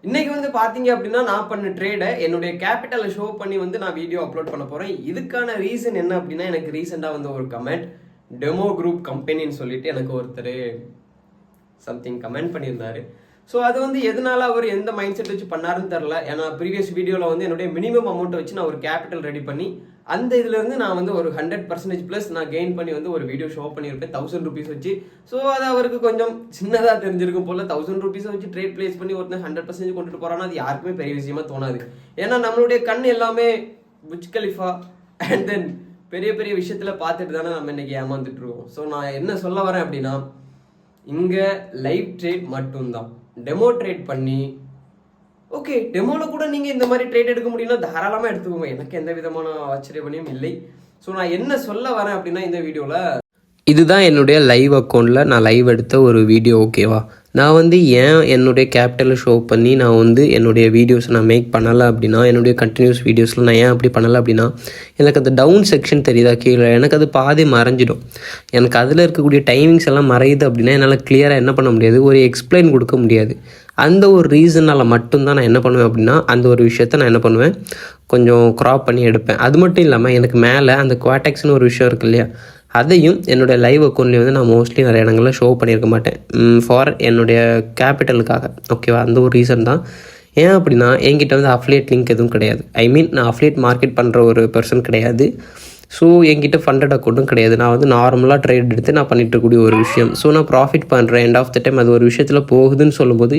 இன்னைக்கு வந்து பார்த்தீங்க அப்படின்னா நான் பண்ண ட்ரேடை என்னுடைய கேபிட்டலை ஷோ பண்ணி வந்து நான் வீடியோ அப்லோட் பண்ண போகிறேன். இதுக்கான ரீசன் என்ன அப்படின்னா, எனக்கு ரீசெண்டாக வந்து ஒரு கமெண்ட் டெமோ குரூப் கம்பெனின்னு சொல்லிட்டு எனக்கு ஒருத்தர் சம்திங் கமெண்ட் பண்ணியிருந்தாரு. ஸோ அது வந்து எதனால அவர் எந்த மைண்ட் செட் வச்சு பண்ணாருன்னு தெரில. ஏன்னா ப்ரீவியஸ் வீடியோவில் வந்து என்னுடைய மினிமம் அமௌண்ட்டை வச்சு நான் ஒரு கேபிட்டல் ரெடி பண்ணி அந்த இதுலேருந்து நான் வந்து ஒரு 100% ப்ளஸ் நான் கெயின் பண்ணி வந்து ஒரு வீடியோ ஷோ பண்ணியிருப்பேன் 1000 rupees வச்சு. ஸோ அது அவருக்கு கொஞ்சம் சின்னதாக தெரிஞ்சிருக்கும் போல். 1000 rupees வச்சு ட்ரேட் பிளேஸ் பண்ணி ஒருத்தன் 100% கொண்டுட்டு போகிறான்னா அது யாருக்குமே பெரிய விஷயமா தோணாது. ஏன்னா நம்மளுடைய கண் எல்லாமே புஜ் கலிஃபா அண்ட் தென் பெரிய பெரிய விஷயத்தில் பார்த்துட்டு தானே நம்ம இன்னைக்கு ஏமாந்துட்டு இருக்கோம். ஸோ நான் என்ன சொல்ல வரேன் அப்படின்னா, இங்கே லைவ் ட்ரேட் மட்டும்தான். டெமோ ட்ரேட் பண்ணி ஓகே, டெமோவில் கூட நீங்கள் இந்த மாதிரி ட்ரேட் எடுக்க முடியும்னா தாராளமாக எடுத்துக்கோங்க. எனக்கு எந்த விதமான ஆச்சரியப்பணியும் இல்லை. ஸோ நான் என்ன சொல்ல வரேன் அப்படின்னா, இந்த வீடியோவில் இதுதான் என்னுடைய லைவ் அக்கௌண்ட்டில் நான் லைவ் எடுத்த ஒரு வீடியோ. ஓகேவா, நான் வந்து ஏன் என்னுடைய கேபிட்டலை ஷோ பண்ணி நான் வந்து என்னுடைய வீடியோஸை நான் மேக் பண்ணலை அப்படின்னா, என்னுடைய கண்டினியூஸ் வீடியோஸில் நான் ஏன் அப்படி பண்ணலை அப்படின்னா, எனக்கு அந்த டவுன் செக்ஷன் தெரியுதா கீழே, எனக்கு அது பாதி மறைஞ்சிடும். எனக்கு அதில் இருக்கக்கூடிய டைமிங்ஸ் எல்லாம் மறையுது அப்படின்னா என்னால் கிளியராக என்ன பண்ண முடியாது, ஒரு எக்ஸ்பிளைன் கொடுக்க முடியாது. அந்த ஒரு ரீசனால் மட்டும்தான் நான் என்ன பண்ணுவேன் அப்படின்னா, அந்த ஒரு விஷயத்த நான் என்ன பண்ணுவேன், கொஞ்சம் க்ராப் பண்ணி எடுப்பேன். அது மட்டும் இல்லாமல் எனக்கு மேலே அந்த குவாட்டெக்ஸ்னு ஒரு விஷயம் இருக்குது இல்லையா, அதையும் என்னுடைய லைவ் அக்கௌண்ட்லேயும் வந்து நான் மோஸ்ட்லி நிறைய இடங்களில் ஷோ பண்ணியிருக்க மாட்டேன் ஃபார் என்னுடைய கேபிட்டலுக்காக. ஓகேவா, அந்த ஒரு ரீசன் தான். ஏன் அப்படின்னா, என்கிட்ட வந்து அஃப்லியேட் லிங்க் எதுவும் கிடையாது. ஐ மீன் நான் அஃப்லியேட் மார்க்கெட் பண்ணுற ஒரு பர்சன் கிடையாது. ஸோ என்கிட்ட ஃபண்டட் அக்கௌண்ட்டும் கிடையாது. நான் வந்து நார்மலாக ட்ரேட் எடுத்து நான் பண்ணிட்டு இருக்கக்கூடிய ஒரு விஷயம். ஸோ நான் ப்ராஃபிட் பண்ணுறேன். எண்ட் ஆஃப் த டைம் அது ஒரு விஷயத்தில் போகுதுன்னு சொல்லும்போது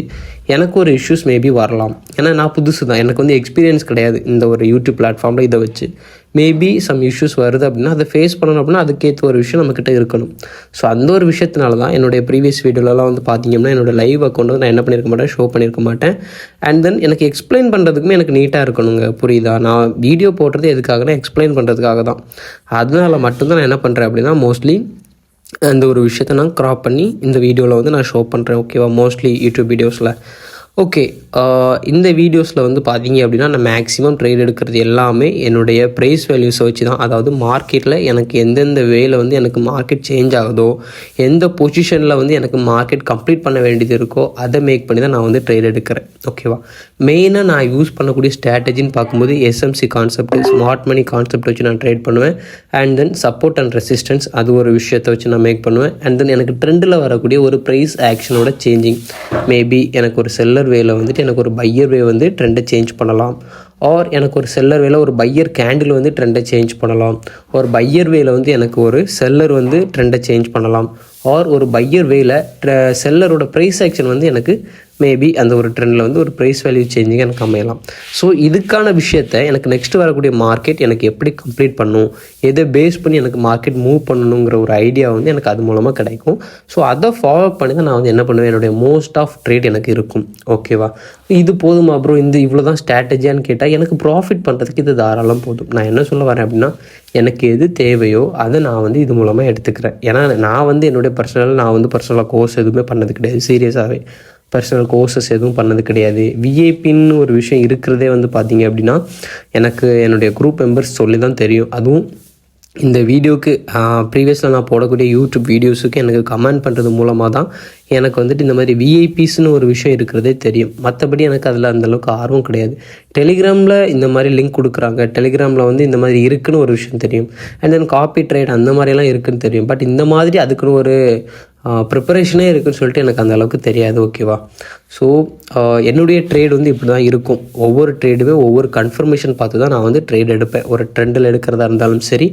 எனக்கு ஒரு இஷ்யூஸ் மேபி வரலாம். ஏன்னா நான் புதுசு தான், எனக்கு வந்து எக்ஸ்பீரியன்ஸ் கிடையாது இந்த ஒரு யூடியூப் பிளாட்ஃபார்மில். இதை வச்சு மேபி சம் இஷ்யூஸ் வருது அப்படின்னா அதை ஃபேஸ் பண்ணணும் அப்படின்னா அதுக்கேற்ற ஒரு விஷயம் நம்மக்கிட்ட இருக்கணும். ஸோ அந்த ஒரு விஷயத்தினால தான் என்னுடைய ப்ரீவியஸ் வீடியோலலாம் வந்து பார்த்திங்கன்னா என்னோட லைவ் அக்கௌண்ட் வந்து நான் என்ன பண்ணியிருக்க மாட்டேன், ஷோ பண்ணியிருக்க மாட்டேன். அண்ட் தென் எனக்கு எக்ஸ்பிளைன் பண்ணுறதுக்குமே எனக்கு நீட்டாக இருக்கணுங்க, புரியுதா? நான் வீடியோ போடுறது எதுக்காகனா எக்ஸ்பிளைன் பண்ணுறதுக்காக தான். அதனால் மட்டும்தான் நான் என்ன பண்ணுறேன் அப்படின்னா, மோஸ்ட்லி அந்த ஒரு விஷயத்தை நான் க்ராப் பண்ணி இந்த வீடியோவில் வந்து நான் ஷோ பண்ணுறேன். ஓகேவா, மோஸ்ட்லி யூடியூப் வீடியோஸில். ஓகே, இந்த வீடியோஸில் வந்து பார்த்தீங்க அப்படின்னா நான் மேக்ஸிமம் ட்ரேட் எடுக்கிறது எல்லாமே என்னுடைய ப்ரைஸ் வேல்யூஸை வச்சு தான். அதாவது மார்க்கெட்டில் எனக்கு எந்தெந்த வேல வந்து எனக்கு மார்க்கெட் சேஞ்ச் ஆகுதோ, எந்த பொசிஷனில் வந்து எனக்கு மார்க்கெட் கம்ப்ளீட் பண்ண வேண்டியது இருக்கோ அதை மேக் பண்ணி தான் நான் வந்து ட்ரேட் எடுக்கிறேன். ஓகேவா, மெயினாக நான் யூஸ் பண்ணக்கூடிய ஸ்ட்ராட்டஜின்னு பார்க்கும்போது SMC concept, smart money concept வச்சு நான் ட்ரேட் பண்ணுவேன். And then support and resistance அது ஒரு விஷயத்தை வச்சு நான் மேக் பண்ணுவேன். அண்ட் தென் எனக்கு ட்ரெண்டில் வரக்கூடிய ஒரு ப்ரைஸ் ஆக்ஷனோட சேஞ்சிங், மேபி எனக்கு ஒரு செல்லர் வேல வந்துட்டு எனக்கு ஒரு பையர் வே வந்து ட்ரெண்டை சேஞ்ச் பண்ணலாம். ஆர் எனக்கு ஒரு செல்லர் வேல ஒரு பையர் கேண்டில் வந்து ட்ரெண்டை சேஞ்ச் பண்ணலாம். ஒரு பையர் வேல வந்து எனக்கு ஒரு செல்லர் வந்து ட்ரெண்டை சேஞ்ச் பண்ணலாம். ஆர் ஒரு பையர் வேல செல்லரோட ப்ரைஸ் ஆக்ஷன் வந்து எனக்கு மேபி அந்த ஒரு ட்ரெண்டில் வந்து ஒரு ப்ரைஸ் வேல்யூ சேஞ்சிங் எனக்கு அமையலாம். ஸோ இதுக்கான விஷயத்தை எனக்கு நெக்ஸ்ட் வரக்கூடிய மார்க்கெட் எனக்கு எப்படி கம்ப்ளீட் பண்ணும், எதை பேஸ் பண்ணி எனக்கு மார்க்கெட் மூவ் பண்ணணுங்கிற ஒரு ஐடியா வந்து எனக்கு அது மூலமாக கிடைக்கும். ஸோ அதை ஃபாலோ பண்ணி தான் நான் வந்து என்ன பண்ணுவேன், என்னுடைய மோஸ்ட் ஆஃப் ட்ரேட் எனக்கு இருக்கும். ஓகேவா, இது போதுமா ப்ரோ, இவ்வளோ தான் ஸ்ட்ராட்டஜியான்னு கேட்டால் எனக்கு ப்ராஃபிட் பண்ணுறதுக்கு இது தாராளம் போதும். நான் என்ன சொல்ல வரேன் அப்படின்னா, எனக்கு எது தேவையோ அதை நான் வந்து இது மூலமாக எடுத்துக்கிறேன். ஏன்னா நான் வந்து என்னுடைய நான் வந்து பர்சனலாக கோர்ஸ் எதுவுமே பண்ணது கிடையாது. சீரியஸாகவே பர்சனல் கோர்சஸ் எதுவும் பண்ணது கிடையாது. விஐபின்னு ஒரு விஷயம் இருக்கிறதே வந்து பார்த்திங்க அப்படின்னா எனக்கு என்னுடைய குரூப் மெம்பர்ஸ் சொல்லி தான் தெரியும். அதுவும் இந்த வீடியோக்கு ப்ரீவியஸில் நான் போடக்கூடிய யூடியூப் வீடியோஸுக்கு எனக்கு கமெண்ட் பண்ணுறது மூலமாக தான் எனக்கு வந்துட்டு இந்த மாதிரி விஐபிஸ்னு ஒரு விஷயம் இருக்கிறதே தெரியும். மற்றபடி எனக்கு அதில் அந்தளவுக்கு ஆர்வம் கிடையாது. டெலிகிராமில் இந்த மாதிரி லிங்க் கொடுக்குறாங்க, டெலிகிராமில் வந்து இந்த மாதிரி இருக்குதுன்னு ஒரு விஷயம் தெரியும். அண்ட் தென் காப்பி ட்ரேட் அந்த மாதிரிலாம் இருக்குதுன்னு தெரியும். பட் இந்த மாதிரி அதுக்குன்னு ஒரு ப்ரிப்பரேஷனே இருக்குதுன்னு சொல்லிட்டு எனக்கு அந்த அளவுக்கு தெரியாது. ஓகேவா, ஸோ என்னுடைய ட்ரேட் வந்து இப்படி தான் இருக்கும். ஒவ்வொரு ட்ரேடுமே ஒவ்வொரு கன்ஃபர்மேஷன் பார்த்து தான் நான் வந்து ட்ரேட் எடுப்பேன். ஒரு ட்ரெண்டில் எடுக்கிறதா இருந்தாலும் சரி,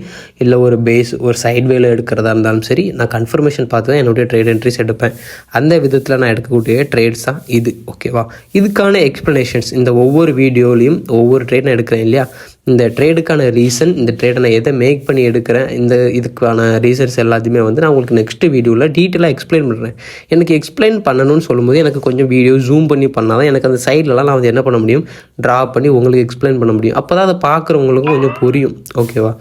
இல்லை ஒரு பேஸ் ஒரு சைட்வேல எடுக்கிறதா இருந்தாலும் சரி, நான் கன்ஃபர்மேஷன் பார்த்து தான் என்னுடைய ட்ரேட் என்ட்ரிஸ் எடுப்பேன். அந்த விதத்தில் நான் எடுக்கக்கூடிய ட்ரேட்ஸ் தான் இது. ஓகேவா, இதுக்கான எக்ஸ்ப்ளனேஷன்ஸ் இந்த ஒவ்வொரு வீடியோலையும் ஒவ்வொரு ட்ரேட் நான் எடுக்கிறேன் இல்லையா, இந்த ட்ரேடுக்கான ரீசன், இந்த ட்ரேடை நான் எதை மேக் பண்ணி எடுக்கிறேன், இதுக்கான ரீசன்ஸ் எல்லாத்தையுமே வந்து நான் உங்களுக்கு நெக்ஸ்ட் வீடியோவில் டீட்டெயிலாக எக்ஸ்பிளைன் பண்ணுறேன். எனக்கு எக்ஸ்பிளைன் பண்ணணும்னு சொல்லும்போது எனக்கு கொஞ்சம் வீடியோ ஜூம் பண்ணி பண்ணால் தான் எனக்கு அந்த சைட்லலாம் நான் வந்து என்ன பண்ண முடியும், ட்ரா பண்ணி உங்களுக்கு எக்ஸ்பிளைன் பண்ண முடியும். அப்போ தான் அதை பார்க்குறவங்களுக்கும் கொஞ்சம் புரியும். ஓகேவா,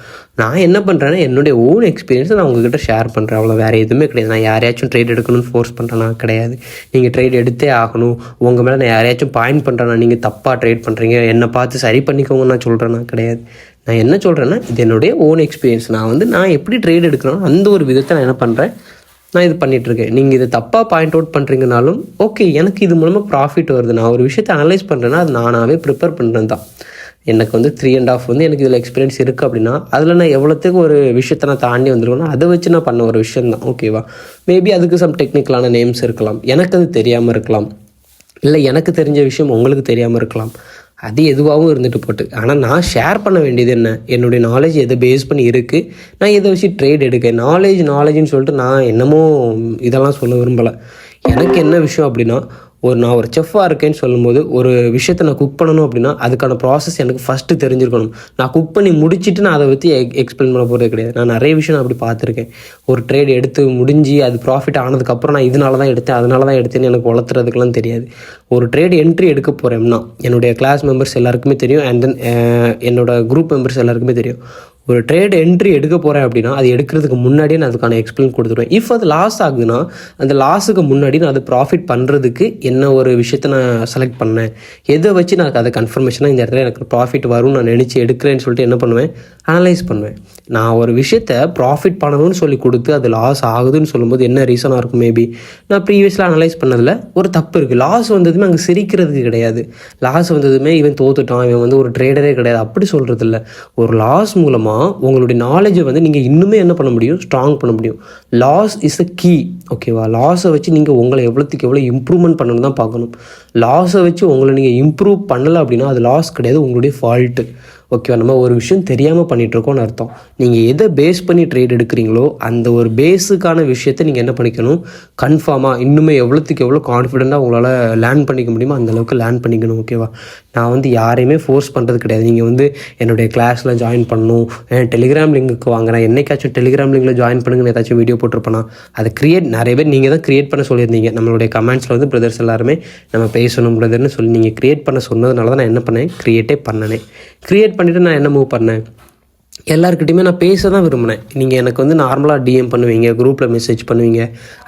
நான் என்ன பண்ணுறேன்னா என்னுடைய ஓன் எக்ஸ்பீரியன்ஸை நான் உங்கள்கிட்ட ஷேர் பண்ணுறேன். அவ்வளோ, வேறு எதுவுமே கிடையாது. நான் யாரையாச்சும் ட்ரேட் எடுக்கணும்னு ஃபோர்ஸ் பண்ணுறேன்னா கிடையாது. நீங்கள் ட்ரேட் எடுத்தே ஆகணும், உங்கள் மேலே நான் யாரையாச்சும் பாயிண்ட் பண்ணுறேன்னா நீங்கள் தப்பாக ட்ரேட் பண்ணுறீங்க, என்னை பார்த்து சரி பண்ணிக்கோங்க நான் சொல்கிறேன்னா கிடையாது. நான் என்ன சொல்கிறேன்னா இது என்னுடைய ஓன் எக்ஸ்பீரியன்ஸ். நான் எப்படி ட்ரேட் எடுக்கிறேன்னா அந்த ஒரு விதத்தை நான் என்ன பண்ணுறேன், நான் இது பண்ணிகிட்ருக்கேன். நீங்கள் இதை தப்பாக பாயிண்ட் அவுட் பண்ணுறீங்கனாலும் ஓகே, எனக்கு இது மூலமாக ப்ராஃபிட் வருது, நான் ஒரு விஷயத்தை அனலைஸ் பண்ணுறேன்னா அது நானாகவே ப்ரிப்பேர் பண்ணுறது தான். எனக்கு 3.5 எனக்கு இதில் எக்ஸ்பீரியன்ஸ் இருக்குது அப்படின்னா அதில் நான் எவ்வளோத்துக்கு ஒரு விஷயத்தை நான் தாண்டி வந்துருவேன்னா அதை வச்சு நான் பண்ண ஒரு விஷயம் தான். ஓகேவா? மேபி அதுக்கு சம் டெக்னிக்கலான நேம்ஸ் இருக்கலாம், எனக்கு அது தெரியாமல் இருக்கலாம், இல்லை எனக்கு தெரிஞ்ச விஷயம் உங்களுக்கு தெரியாமல் இருக்கலாம், அது எதுவாகவும் இருந்துட்டு போட்டு. ஆனால் நான் ஷேர் பண்ண வேண்டியது என்ன, என்னுடைய நாலேஜ் எதை பேஸ் பண்ணி இருக்குது, நான் எதை வச்சு ட்ரேட் எடுக்க. நாலேஜ்னு சொல்லிட்டு நான் என்னமோ இதெல்லாம் சொல்ல விரும்பலை. எனக்கு என்ன விஷயம் அப்படின்னா, நான் ஒரு செஃப்பாக இருக்கேன்னு சொல்லும்போது ஒரு விஷயத்தை நான் குக் பண்ணணும் அப்படின்னா அதுக்கான ப்ராசஸ் எனக்கு ஃபஸ்ட்டு தெரிஞ்சிருக்கணும். நான் குக் பண்ணி முடிச்சுட்டு நான் அதை பற்றி எக்ஸ்பிளைன் பண்ண போகிறது கிடையாது. நான் நிறைய விஷயம் நான் அப்படி பார்த்துருக்கேன். ஒரு ட்ரேட் எடுத்து முடிஞ்சு அது ப்ராஃபிட் ஆனதுக்கப்புறம் நான் இதனால தான் எடுத்தேன் அதனால தான் எடுத்தேன்னு எனக்கு வளர்த்துறதுக்கெலாம் தெரியாது. ஒரு ட்ரேட் என்ட்ரி எடுக்க போகிறேன்னா என்னுடைய கிளாஸ் மெம்பர்ஸ் எல்லாருக்குமே தெரியும், அண்ட் தென் என்னோடய குரூப் மெம்பர்ஸ் எல்லாருக்குமே தெரியும். ஒரு ட்ரேட் என்ட்ரி எடுக்க போகிறேன் அப்படின்னா அது எடுக்கிறதுக்கு முன்னாடியே நான் அதுக்கான எக்ஸ்பிளைன் கொடுத்துருவேன். இஃப் அது லாஸ் ஆகுதுன்னா அந்த லாஸுக்கு முன்னாடி நான் அது ப்ராஃபிட் பண்ணுறதுக்கு என்ன ஒரு விஷயத்தை நான் செலக்ட் பண்ணேன், எதை வச்சு நான் அதை கன்ஃபர்மேஷனாக இந்த இடத்துல எனக்கு ப்ராஃபிட் வரும்னு நான் நினச்சி எடுக்கிறேன்னு சொல்லிட்டு என்ன பண்ணுவேன், அனலைஸ் பண்ணுவேன். நான் ஒரு விஷயத்தை ப்ராஃபிட் பண்ணணும்னு சொல்லி கொடுத்து அது லாஸ் ஆகுதுன்னு சொல்லும்போது என்ன ரீசனாக இருக்கும், மேபி நான் ப்ரீவியஸில் அனலைஸ் பண்ணதில் ஒரு தப்பு இருக்குது. லாஸ் வந்ததுமே அங்கே சிரிக்கிறதுக்கு கிடையாது, லாஸ் வந்ததுமே இவன் தோத்துட்டான், இவன் ஒரு ட்ரேடரே கிடையாது அப்படி சொல்கிறது இல்லை. ஒரு லாஸ் மூலமாக உங்களுடைய நாலேஜை நீங்கள் இன்னுமே என்ன பண்ண முடியும், ஸ்ட்ராங் பண்ண முடியும். Loss is a key. ஓகேவா? லாஸை வச்சு நீங்கள் உங்களை எவ்வளோத்துக்கு எவ்வளோ இம்ப்ரூவ்மெண்ட் பண்ணணும் தான் பார்க்கணும். லாஸை வச்சு உங்களை நீங்கள் இம்ப்ரூவ் பண்ணலை அப்படின்னா அது லாஸ் கிடையாது, உங்களுடைய ஃபால்ட்டு. ஓகேவா? நம்ம ஒரு விஷயம் தெரியாமல் பண்ணிகிட்ருக்கோன்னு அர்த்தம். நீங்கள் எதை பேஸ் பண்ணி ட்ரேட் எடுக்கிறீங்களோ அந்த ஒரு பேஸுக்கான விஷயத்தை நீங்கள் என்ன பண்ணிக்கணும், கன்ஃபார்மாக இன்னுமே எவ்வளோத்துக்கு எவ்வளோ கான்ஃபிடெண்ட்டாக உங்களால் லேர்ன் பண்ணிக்க முடியுமோ அந்தளவுக்கு லேர்ன் பண்ணிக்கணும். ஓகேவா? நான் யாரையுமே ஃபோர்ஸ் பண்ணுறது கிடையாது. நீங்கள் என்னுடைய கிளாஸில் ஜாயின் பண்ணணும், டெலிகிராம் லிங்க்கு வாங்க, நான் என்னைக்காச்சும் டெலிகிராம் லிங்கில் ஜாயின் பண்ணுங்கன்னு ஏதாச்சும் வீடியோ போட்டிருப்பேனா? அதை நிறைய பேர் நீங்கள் தான் க்ரியேட் பண்ண சொல்லியிருந்தீங்க. நம்மளுடைய கமெண்ட்ஸில் பிரதர்ஸ் எல்லாருமே நம்ம பேசணும் பிரதர்னு சொல்லி நீங்கள் க்ரியேட் பண்ண சொன்னதுனால தான் நான் என்ன பண்ணேன், க்ரியேட் பண்ணிவிட்டு நான் என்ன மூவ் பண்ணேன், எல்லாருக்கிட்டையுமே நான் பேச தான் விரும்பினேன். நீங்கள் எனக்கு நார்மலாக டிஎம் பண்ணுவீங்க, குரூப்பில் மெசேஜ் பண்ணுவீங்க,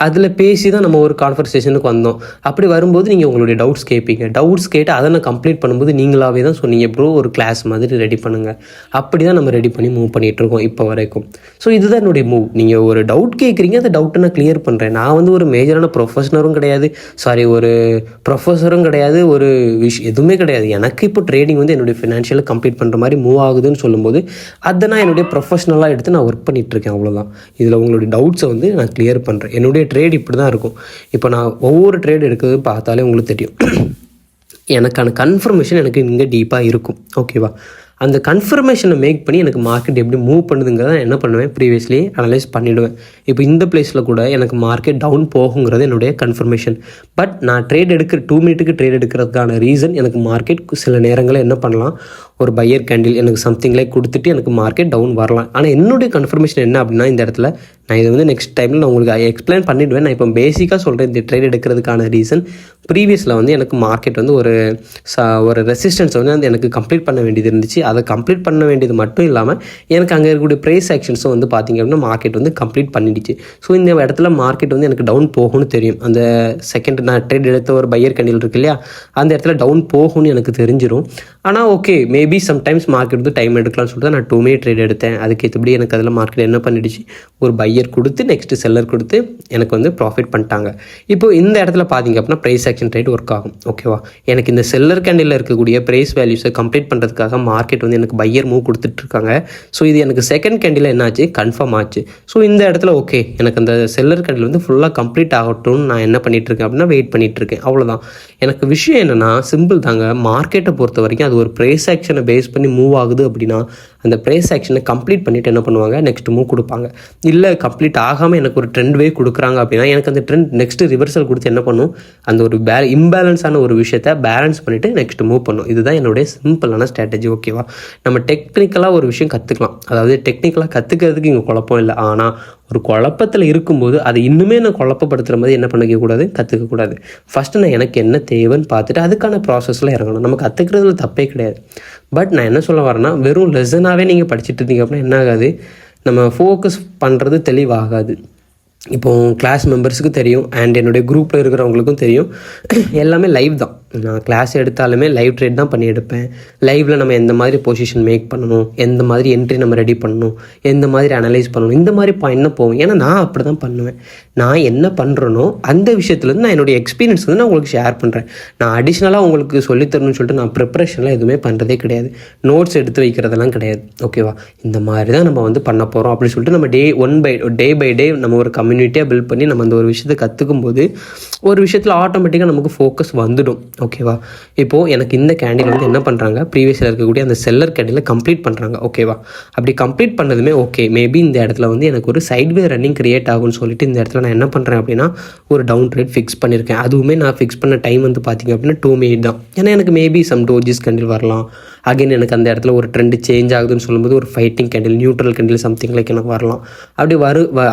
அதில் பேசி தான் நம்ம ஒரு கான்வர்சேஷனுக்கு வந்தோம். அப்படி வரும்போது நீங்கள் உங்களுடைய டவுட்ஸ் கேட்பீங்க, டவுட்ஸ் கேட்டு அதை நான் கம்ப்ளீட் பண்ணும்போது நீங்களாகவே தான் சொன்னீங்க, ப்ரோ ஒரு கிளாஸ் மாதிரி ரெடி பண்ணுங்கள். அப்படி தான் நம்ம ரெடி பண்ணி மூவ் பண்ணிகிட்ருக்கோம் இப்போ வரைக்கும். ஸோ இதுதான் என்னுடைய மூவ். நீங்கள் ஒரு டவுட் கேட்குறீங்க, அந்த டவுட்டை நான் கிளியர் பண்ணுறேன். நான் ஒரு மேஜரான ப்ரொஃபஸரும் கிடையாது, ஒரு ப்ரொஃபஸரும் கிடையாது, ஒரு எதுவுமே கிடையாது. எனக்கு இப்போ ட்ரேடிங் என்னுடைய ஃபினான்ஷியலை கம்ப்ளீட் பண்ணுற மாதிரி மூவ் ஆகுதுன்னு சொல்லும்போது அதை நான் என்னுடைய ப்ரொஃபஷ்னலாக எடுத்து நான் ஒர்க் பண்ணிகிட்ருக்கேன், அவ்வளோதான். இதில் உங்களுடைய டவுட்ஸை நான் கிளியர் பண்ணுறேன். என்னுடைய ட்ரேட் இப்படி தான் இருக்கும். இப்போ நான் ஒவ்வொரு ட்ரேட் எடுக்கிறது பார்த்தாலே உங்களுக்கு தெரியும், எனக்கான கன்ஃபர்மேஷன் எனக்கு இங்கே டீப்பாக இருக்கும். ஓகேவா? அந்த கன்ஃபர்மேஷனை மேக் பண்ணி எனக்கு மார்க்கெட் எப்படி மூவ் பண்ணுதுங்கிறத நான் என்ன பண்ணுவேன், ப்ரீவியஸ்லி அனலைஸ் பண்ணிவிடுவேன். இப்போ இந்த பிளேஸில் கூட எனக்கு மார்க்கெட் டவுன் போகுங்கிறது என்னுடைய கன்ஃபர்மேஷன். பட் நான் ட்ரேட் 2 மினிட்டுக்கு ட்ரேட் எடுக்கிறதுக்கான ரீசன், எனக்கு மார்க்கெட் சில நேரங்களில் என்ன பண்ணலாம், ஒரு பையர் கேண்டில் எனக்கு சம்திங் லைக் கொடுத்துட்டு எனக்கு மார்க்கெட் டவுன் வரலாம். ஆனால் என்னுடைய கன்ஃபர்மேஷன் என்ன அப்படின்னா, இந்த இடத்துல நான் இதை நெக்ஸ்ட் டைமில் நான் உங்களுக்கு எக்ஸ்பிளைன் பண்ணிவிடுவேன். நான் இப்போ பேசிக்காக சொல்கிறேன், இந்த ட்ரேட் எடுக்கிறதுக்கான ரீசன் ப்ரீவியஸில் எனக்கு மார்க்கெட் ஒரு ரெசிஸ்டன்ஸ் எனக்கு கம்ப்ளீட் பண்ண வேண்டியது இருந்துச்சு. அதை கம்ப்ளீட் பண்ண வேண்டியது மட்டும் இல்லாமல் எனக்கு அங்கே இருக்கக்கூடிய ப்ரைஸ் ஆக்ஷன்ஸும் பார்த்திங்க அப்படின்னா மார்க்கெட் கம்ப்ளீட் பண்ணிடுச்சு. ஸோ இந்த இடத்துல மார்க்கெட் எனக்கு டவுன் போகும்னு தெரியும். அந்த செகண்ட் நான் ட்ரேட் எடுத்த ஒரு பையர் கேண்டில் இருக்கு இல்லையா, அந்த இடத்துல டவுன் போகும்னு எனக்கு தெரிஞ்சிடும். ஆனால் okay, maybe sometimes market time எடுக்கலாம்னு சொல்லிட்டு நான் 2 மினிட் ட்ரேட் எடுத்தேன். அதுக்கு ஏற்றபடி எனக்கு அதில் மார்க்கெட் என்ன பண்ணிடுச்சு, ஒரு பையர் கொடுத்து நெக்ஸ்ட்டு செல்லர் கொடுத்து எனக்கு ப்ராஃபிட் பண்ணிட்டாங்க. இப்போ இந்த இடத்துல பார்த்திங்க அப்படின்னா ப்ரைஸ் ஆக்ஷன் ட்ரேட் ஒர்க் ஆகும். ஓகேவா? எனக்கு இந்த செல்லர் கேண்டில் இருக்கக்கூடிய ப்ரைஸ் வேல்யூஸை கம்ப்ளீட் பண்ணுறதுக்காக மார்க்கெட் எனக்கு பையர் மூவ் கொடுத்துட்ருக்காங்க. ஸோ இது எனக்கு செகண்ட் கேண்டில் என்னாச்சு, கன்ஃபார்ம் ஆச்சு. ஸோ இந்த இடத்துல ஓகே, எனக்கு அந்த செல்லர் கேண்டில் ஃபுல்லாக கம்ப்ளீட் ஆகட்டும்னு நான் என்ன பண்ணிகிட்ருக்கேன் அப்படின்னா வெயிட் பண்ணிகிட்ருக்கேன், அவ்வளோதான். எனக்கு விஷயம் என்னென்னா சிம்பிள் தாங்க. மார்க்கெட்டை பொறுத்த வரைக்கும் அது ஒரு ப்ரைஸ் ஆக்ஷனை பேஸ் பண்ணி மூவ் ஆகுது அப்படின்னா அந்த ப்ரைஸ் ஆக்ஷனை கம்ப்ளீட் பண்ணிவிட்டு என்ன பண்ணுவாங்க, நெக்ஸ்ட் மூவ் கொடுப்பாங்க. இல்லை கம்ப்ளீட் ஆகாமல் எனக்கு ஒரு ட்ரெண்ட் வே கொடுக்குறாங்க அப்படின்னா எனக்கு அந்த ட்ரெண்ட் நெக்ஸ்ட்டு ரிவர்சல் கொடுத்து என்ன பண்ணும், அந்த ஒரு இம்பேலன்ஸான ஒரு விஷயத்தை பேலன்ஸ் பண்ணிவிட்டு நெக்ஸ்ட் மூவ் பண்ணும். இதுதான் என்னுடைய சிம்பிளான ஸ்ட்ராட்டஜி. ஓகேவா? நம்ம டெக்னிக்கலாக ஒரு விஷயம் கற்றுக்கலாம், அதாவது டெக்னிக்கலாக கற்றுக்கிறதுக்கு இங்கே குழப்பம் இல்லை. ஆனால் ஒரு குழப்பத்தில் இருக்கும்போது அதை இன்னுமே நான் குழப்பப்படுத்துகிற மாதிரி என்ன பண்ணிக்கக்கூடாது, கற்றுக்கக்கூடாது. ஃபஸ்ட்டு நான் எனக்கு என்ன தேவைன்னு பார்த்துட்டு அதுக்கான ப்ராசஸில் இறங்கணும். நம்ம கற்றுக்கிறதுல தப்பே கிடையாது. பட் நான் என்ன சொல்ல வரேன்னா, வெறும் லெசனாகவே நீங்கள் படிச்சுட்டு இருந்தீங்க அப்படின்னா என்ன ஆகாது, நம்ம ஃபோக்கஸ் பண்ணுறது தெளிவாகாது. இப்போது கிளாஸ் மெம்பர்ஸுக்கு தெரியும், அண்ட் என்னுடைய குரூப்பில் இருக்கிறவங்களுக்கும் தெரியும், எல்லாமே லைவ் தான். நான் கிளாஸ் எடுத்தாலுமே லைவ் ட்ரேட் தான் பண்ணி எடுப்பேன். லைவில் நம்ம எந்த மாதிரி பொசிஷன் மேக் பண்ணணும், எந்த மாதிரி என்ட்ரி நம்ம ரெடி பண்ணணும், எந்த மாதிரி அனலைஸ் பண்ணணும், இந்த மாதிரி பாயிண்ட் தான் போவேன். ஏன்னா நான் அப்படி தான் பண்ணுவேன். நான் என்ன பண்ணுறேனோ அந்த விஷயத்துலேருந்து நான் என்னுடைய எக்ஸ்பீரியன்ஸ் வந்து நான் உங்களுக்கு ஷேர் பண்ணுறேன். நான் அடிஷ்னலாக உங்களுக்கு சொல்லித்தரணும்னு சொல்லிட்டு நான் ப்ரிப்பரேஷன்லாம் எதுவுமே பண்ணுறதே கிடையாது. நோட்ஸ் எடுத்து வைக்கிறதெல்லாம் கிடையாது. ஓகேவா? இந்த மாதிரி தான் நம்ம வந்து பண்ண போகிறோம் அப்படின்னு சொல்லிட்டு நம்ம டே பை டே நம்ம ஒரு கம்யூனிட்டியாக பில்ட் பண்ணி நம்ம அந்த ஒரு விஷயத்தை கற்றுக்கும் போது ஒரு விஷயத்தில் ஆட்டோமேட்டிக்காக நமக்கு ஃபோக்கஸ் வந்துடும். ஓகேவா? இப்போது எனக்கு இந்த கேண்டில் வந்து என்ன பண்ணுறாங்க, ப்ரீவியஸில் இருக்கக்கூடிய அந்த செல்லர் கேண்டில் கம்ப்ளீட் பண்ணுறாங்க. ஓகேவா? அப்படி கம்ப்ளீட் பண்ணதுமே ஓகே, மேபி இந்த இடத்துல வந்து எனக்கு ஒரு சைட்வே ரன்னிங் கிரியேட் ஆகும்னு சொல்லிட்டு இந்த இடத்துல நான் என்ன பண்ணுறேன் அப்படின்னா ஒரு டவுன் ட்ரேட் ஃபிக்ஸ் பண்ணியிருக்கேன். அதுவுமே நான் ஃபிக்ஸ் பண்ண டைம் வந்து பார்த்திங்க அப்படின்னா 2 minute தான். ஏன்னா எனக்கு மேபி சம் டோஜிஸ் கேண்டில் வரலாம். அகைன் எனக்கு அந்த இடத்துல ஒரு ட்ரெண்டு சேஞ்ச் ஆகுதுன்னு சொல்லும்போது ஒரு fighting candle, neutral candle something like எனக்கு வரலாம்.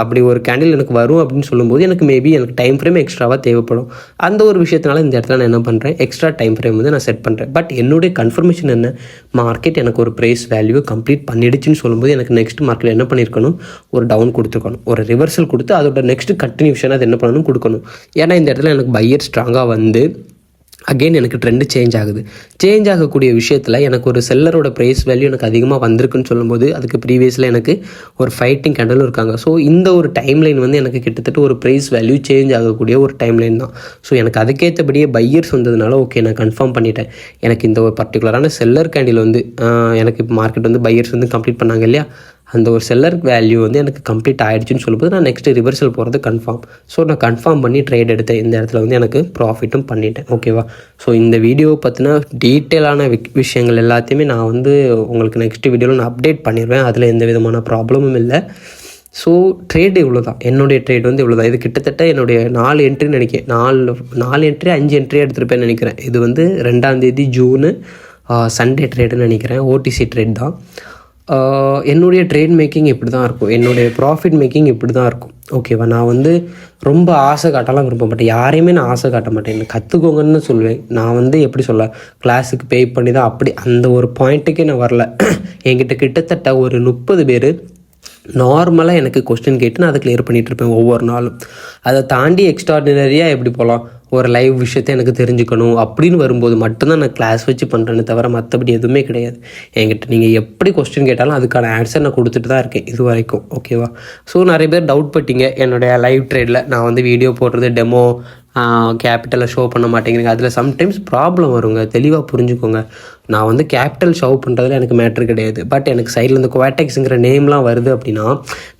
அப்படி ஒரு கேண்டில் எனக்கு வரும் அப்படின்னு சொல்லும்போது எனக்கு மேபி எனக்கு டைம் ஃப்ரேம் எக்ஸ்ட்ராவாக தேவைப்படும். அந்த ஒரு விஷயத்தினால இந்த இடத்துல நான் என்ன பண்ணுறேன், எக்ஸ்ட்ரா டைம் ஃப்ரேம் வந்து நான் செட் பண்ணுறேன். பட் என்னுடைய கன்ஃபர்மேஷன் என்ன, மார்க்கெட் எனக்கு ஒரு ப்ரைஸ் வேல்யூ கம்ப்ளீட் பண்ணிடுச்சுன்னு சொல்லும்போது எனக்கு நெக்ஸ்ட் மார்க்கெட் என்ன பண்ணியிருக்கணும், ஒரு டவுன் கொடுத்துருக்கணும், ஒரு ரிவர்சல் கொடுத்து அதோட நெக்ஸ்ட் கண்டினியூஷன் அது என்ன பண்ணணும், கொடுக்கணும். ஏன்னா இந்த இடத்துல எனக்கு பையர் ஸ்ட்ராங்காக வந்து அகெயின் எனக்கு ட்ரெண்டு சேஞ்ச் ஆகுது. சேஞ்ச் ஆகக்கூடிய விஷயத்தில் எனக்கு ஒரு செல்லரோட ப்ரைஸ் வேல்யூ எனக்கு அதிகமாக வந்திருக்குன்னு சொல்லும்போது அதுக்கு ப்ரீவியஸில் எனக்கு ஒரு ஃபைட்டிங் கேண்டலும் இருக்காங்க. ஸோ இந்த ஒரு டைம்லைன் வந்து எனக்கு கிட்டத்தட்ட ஒரு ப்ரைஸ் வேல்யூ சேஞ்ச் ஆகக்கூடிய ஒரு டைம்லைன் தான். ஸோ எனக்கு அதுக்கேற்றபடியே பையர்ஸ் வந்ததுனால ஓகே நான் கன்ஃபார்ம் பண்ணிட்டேன். எனக்கு இந்த ஒரு பர்டிகுலரான செல்லர் கேண்டில் வந்து எனக்கு இப்போ மார்க்கெட் வந்து பையர்ஸ் வந்து கம்ப்ளீட் பண்ணாங்க இல்லையா, அந்த ஒரு செல்லர் வேல்யூ வந்து எனக்கு கம்ப்ளீட் ஆகிடுச்சின்னு சொல்லும்போது நான் நெக்ஸ்ட்டு ரிவர்சல் போகிறது கன்ஃபார்ம். ஸோ நான் கன்ஃபார்ம் பண்ணி ட்ரேட் எடுத்தேன். இந்த இடத்துல வந்து எனக்கு ப்ராஃபிட்டும் பண்ணிட்டேன். ஓகேவா? ஸோ இந்த வீடியோவை பற்றின டீட்டெயிலான விஷயங்கள் எல்லாத்தையுமே நான் வந்து உங்களுக்கு நெக்ஸ்ட் வீடியோவில் நான் அப்டேட் பண்ணிடுவேன். அதில் எந்த விதமான ப்ராப்ளமும் இல்லை. ஸோ ட்ரேடு இவ்வளோ தான். என்னுடைய ட்ரேட் வந்து இவ்வளோ தான். இது கிட்டத்தட்ட என்னுடைய 4 என்ட்ரின்னு நினைக்கிறேன். 4 என்ட்ரி 5 என்ட்ரி எடுத்துருப்பேன்னு நினைக்கிறேன். இது வந்து 2 ஜூன் சண்டே ட்ரேடுன்னு நினைக்கிறேன். ஓடிசி ட்ரேட் தான். என்னுடைய ட்ரேட் மேக்கிங் இப்படி தான் இருக்கும். என்னுடைய ப்ராஃபிட் மேக்கிங் இப்படி தான் இருக்கும். ஓகேவா? நான் வந்து ரொம்ப ஆசை காட்டலாம் விரும்ப மாட்டேன். யாரையுமே நான் ஆசை காட்ட மாட்டேன். என்ன கற்றுக்கோங்கன்னு சொல்லுவேன். நான் வந்து எப்படி சொல்ல, கிளாஸுக்கு பே பண்ணி தான் அப்படி அந்த ஒரு பாயிண்ட்டுக்கே நான் வரல. என்கிட்ட கிட்டத்தட்ட ஒரு 30 பேர் நார்மலாக எனக்கு கொஸ்டின் கேட்டு நான் அதை கிளியர் பண்ணிகிட்ருப்பேன் ஒவ்வொரு நாளும். அதை தாண்டி எக்ஸ்ட்ராடினரியாக எப்படி போகலாம், ஒரு லைவ் விஷயத்தை எனக்கு தெரிஞ்சுக்கணும் அப்படின்னு வரும்போது மட்டும்தான் நான் கிளாஸ் வச்சு பண்ணுறேன்னு தவிர மற்றபடி எதுவுமே கிடையாது. என்கிட்ட நீங்கள் எப்படி கொஸ்டின் கேட்டாலும் அதுக்கான ஆன்சர் நான் கொடுத்துட்டு தான் இருக்கேன் இது வரைக்கும். ஓகேவா? ஸோ நிறைய பேர் டவுட் பட்டீங்க என்னுடைய லைவ் ட்ரேடில் நான் வந்து வீடியோ போடுறது டெமோ கேபிட்டலை ஷோ பண்ண மாட்டேங்கிறீங்க. அதில் சம்டைம்ஸ் ப்ராப்ளம் வருங்க. தெளிவாக புரிஞ்சுக்கோங்க. நான் வந்து கேபிட்டல் ஷோ பண்ணுறதுல எனக்கு மேட்ரு கிடையாது. பட் எனக்கு சைடில் இந்த குவாட்டெக்ஸுங்கிற நேம்லாம் வருது அப்படின்னா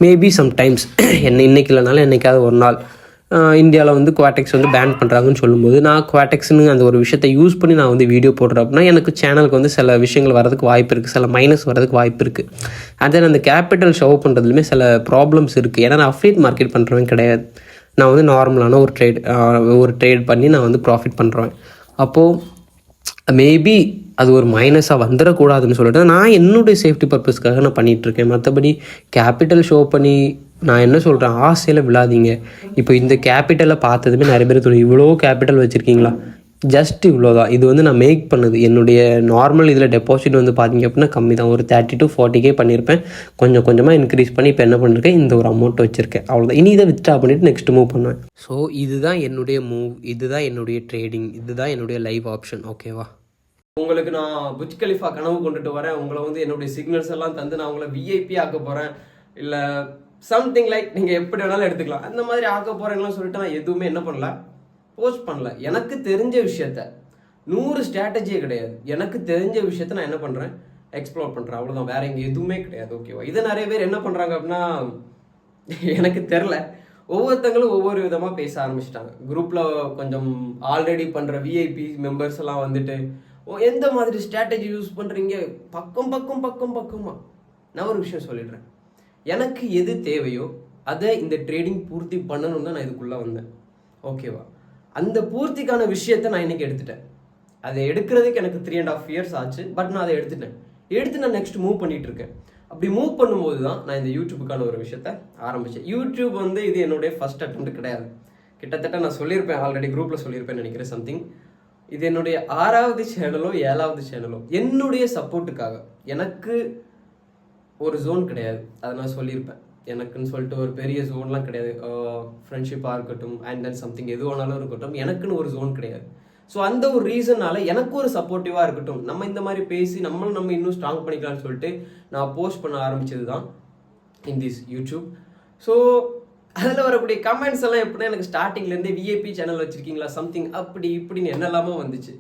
மேபி சம்டைம்ஸ் இன்றைக்கி இல்லைனாலும் என்றைக்காவது ஒரு நாள் இந்தியாவில் வந்து குவாட்டெக்ஸ் வந்து பேன் பண்ணுறாங்கன்னு சொல்லும்போது நான் குவாட்டெக்ஸ்னு அந்த ஒரு விஷயத்தை யூஸ் பண்ணி நான் வந்து வீடியோ போடுறேன் அப்படின்னா எனக்கு சேனலுக்கு வந்து சில விஷயங்கள் வரதுக்கு வாய்ப்பு இருக்குது, சில மைனஸ் வரதுக்கு வாய்ப்பு இருக்குது. அண்ட் தென் அந்த கேபிட்டல் ஷோ பண்ணுறதுலையுமே சில ப்ராப்ளம்ஸ் இருக்குது. ஏன்னா நான் அஃபிலியேட் மார்க்கெட் பண்ணுறவன் கிடையாது. நான் வந்து நார்மலான ஒரு ட்ரேட் பண்ணி நான் வந்து ப்ராஃபிட் பண்ணுறேன். அப்போது மேபி அது ஒரு மைனஸாக வந்துடக்கூடாதுன்னு சொல்லிட்டு நான் என்னுடைய சேஃப்டி பர்பஸ்க்காக நான் பண்ணிகிட்ருக்கேன். மற்றபடி கேபிட்டல் ஷோ பண்ணி நான் என்ன சொல்கிறேன், ஆசையில் விழாதீங்க. இப்போ இந்த கேபிட்டலை பார்த்ததுமே நிறைய பேர் சொல்லுங்கள், இவ்வளோ கேபிட்டல் வச்சுருக்கீங்களா? ஜஸ்ட் இவ்வளோ தான். இது வந்து நான் மேக் பண்ணது. என்னுடைய நார்மல் இதில் டெபாசிட் வந்து பார்த்திங்க அப்படின்னா கம்மி தான். ஒரு 30 to 40K பண்ணியிருப்பேன். கொஞ்சம் கொஞ்சமாக இன்க்ரீஸ் பண்ணி இப்போ என்ன பண்ணியிருக்கேன், இந்த ஒரு அமௌண்ட் வச்சுருக்கேன். அவ்வளோதான். இனி இதை வித்ட்ரா பண்ணிவிட்டு நெக்ஸ்ட் மூவ் பண்ணுவேன். ஸோ இதுதான் என்னுடைய மூவ், இதுதான் என்னுடைய ட்ரேடிங், இதுதான் என்னுடைய லைவ் ஆப்ஷன். ஓகேவா? உங்களுக்கு நான் புஜ் கலிஃபா கனவு கொண்டுட்டு வரேன். உங்களை வந்து என்னுடைய சிக்னல்ஸ் எல்லாம் தந்து நான் உங்களை விஐபி ஆக்க போகிறேன், இல்லை சம்திங் லைக் நீங்கள் எப்படி வேணாலும் எடுத்துக்கலாம், அந்த மாதிரி ஆக்க போகிறேன்லாம் சொல்லிட்டு நான் எதுவுமே என்ன பண்ணல, போஸ்ட் பண்ணல. எனக்கு தெரிஞ்ச விஷயத்த 100 ஸ்ட்ராட்டஜியே கிடையாது. எனக்கு தெரிஞ்ச விஷயத்த நான் என்ன பண்ணுறேன், எக்ஸ்ப்ளோர் பண்ணுறேன். அவ்வளோதான். வேற இங்கே எதுவுமே கிடையாது. ஓகேவா? இதை நிறைய பேர் என்ன பண்ணுறாங்க அப்படின்னா எனக்கு தெரில, ஒவ்வொருத்தங்களும் ஒவ்வொரு விதமாக பேச ஆரம்பிச்சிட்டாங்க. குரூப்பில் கொஞ்சம் ஆல்ரெடி பண்ணுற விஐபி மெம்பர்ஸ் எல்லாம் வந்துட்டு எந்த மாதிரி ஸ்ட்ராட்டஜி யூஸ் பண்ணுறீங்க, பக்கமா. நான் ஒரு விஷயம் சொல்லிடுறேன். எனக்கு எது தேவையோ அதை இந்த ட்ரேடிங் பூர்த்தி பண்ணணும் தான் நான் இதுக்குள்ளே வந்தேன். ஓகேவா? அந்த பூர்த்திக்கான விஷயத்தை நான் இன்னைக்கு எடுத்துட்டேன். அதை எடுக்கிறதுக்கு எனக்கு 3.5 years ஆச்சு. பட் நான் அதை எடுத்து நான் நெக்ஸ்ட் மூவ் பண்ணிட்டு இருக்கேன். அப்படி மூவ் பண்ணும்போது தான் நான் இந்த யூடியூபுக்கான ஒரு விஷயத்த ஆரம்பித்தேன். யூடியூப் வந்து இது என்னுடைய ஃபர்ஸ்ட் அட்டெம்ப்ட் கிடையாது. கிட்டத்தட்ட நான் சொல்லியிருப்பேன், ஆல்ரெடி குரூப்பில் சொல்லியிருப்பேன் நினைக்கிறேன் சம்திங். இது என்னுடைய 6வது சேனலோ 7வது சேனலோ. என்னுடைய சப்போர்ட்டுக்காக. எனக்கு ஒரு ஜோன் கிடையாது, அதை நான் சொல்லியிருப்பேன். எனக்குன்னு சொல்லிட்டு ஒரு பெரிய ஜோன்லாம் கிடையாது. ஃப்ரெண்ட்ஷிப்பாக இருக்கட்டும் அண்ட் தென் சம்திங் எது வேணாலும் இருக்கட்டும், எனக்குன்னு ஒரு ஜோன் கிடையாது. ஸோ அந்த ஒரு ரீசனால எனக்கு ஒரு சப்போர்ட்டிவாக இருக்கட்டும், நம்ம இந்த மாதிரி பேசி நம்ம இன்னும் ஸ்ட்ராங் பண்ணிக்கலாம்னு சொல்லிட்டு நான் போஸ்ட் பண்ண ஆரம்பிச்சது தான் இன் திஸ் யூடியூப். ஸோ அதில் வரக்கூடிய கமெண்ட்ஸ் எல்லாம் எப்படின்னா எனக்கு ஸ்டார்டிங்லேருந்தே விஐபி சேனல் வச்சுருக்கீங்களா சம்திங் அப்படி இப்படின்னு என்னெல்லாமோ வந்துச்சு.